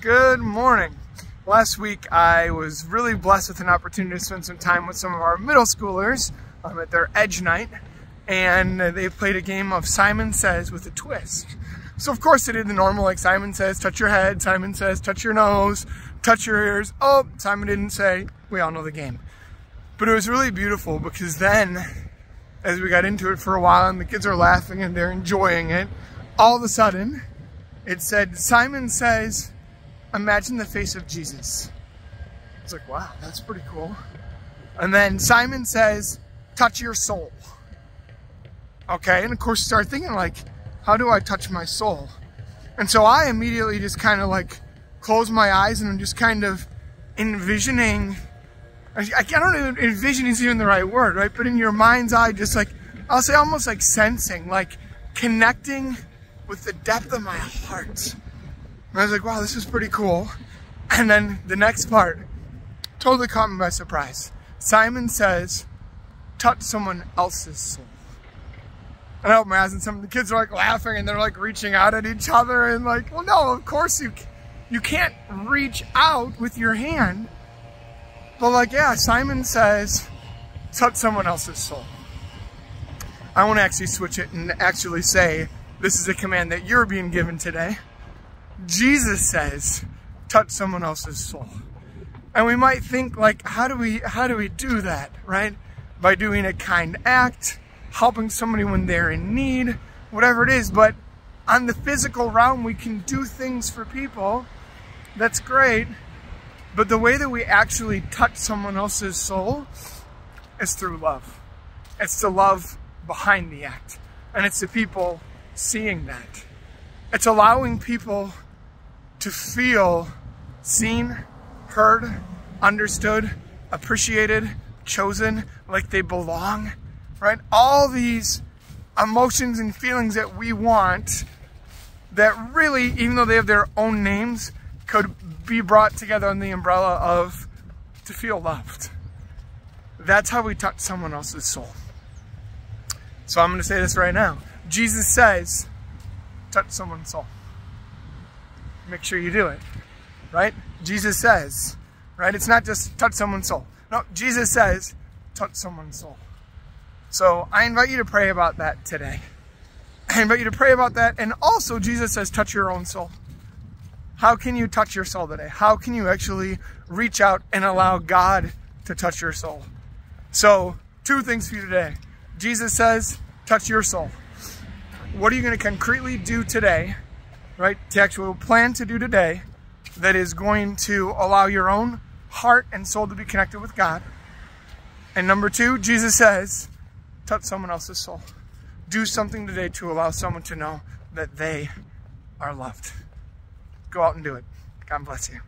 Good morning. Last week I was really blessed with an opportunity to spend some time with some of our middle schoolers at their Edge Night, and they played a game of Simon Says with a twist. So of course they did the normal, like Simon says touch your head, Simon says touch your nose, touch your ears. Oh, Simon didn't say. We all know the game. But it was really beautiful because then as we got into it for a while and the kids are laughing and they're enjoying it, all of a sudden it said, Simon says, imagine the face of Jesus. I was like, wow, that's pretty cool. And then Simon says, touch your soul. Okay, and of course you start thinking like, how do I touch my soul? And so I immediately just kind of like close my eyes and I'm just kind of envisioning, I don't know, envision is even the right word, right? But in your mind's eye, just like, I'll say almost like sensing, like connecting with the depth of my heart. And I was like, wow, this is pretty cool. And then the next part totally caught me by surprise. Simon says, touch someone else's soul. And I opened my eyes and some of the kids are like laughing and they're like reaching out at each other and like, well, no, of course you can't reach out with your hand. But like, yeah, Simon says, touch someone else's soul. I want to actually switch it and actually say, this is a command that you're being given today. Jesus says, touch someone else's soul. And we might think like, how do we do that, right? By doing a kind act, helping somebody when they're in need, whatever it is. But on the physical realm, we can do things for people. That's great. But the way that we actually touch someone else's soul is through love. It's the love behind the act. And it's the people seeing that. It's allowing people to feel seen, heard, understood, appreciated, chosen, like they belong, right? All these emotions and feelings that we want that really, even though they have their own names, could be brought together under the umbrella of to feel loved. That's how we touch someone else's soul. So I'm going to say this right now. Jesus says, touch someone's soul. Make sure you do it, right? Jesus says, right? It's not just touch someone's soul. No, Jesus says, touch someone's soul. So I invite you to pray about that today. I invite you to pray about that. And also Jesus says, touch your own soul. How can you touch your soul today? How can you actually reach out and allow God to touch your soul? So 2 things for you today. Jesus says, touch your soul. What are you going to concretely do today, right? To actually plan to do today that is going to allow your own heart and soul to be connected with God. And number 2, Jesus says, touch someone else's soul. Do something today to allow someone to know that they are loved. Go out and do it. God bless you.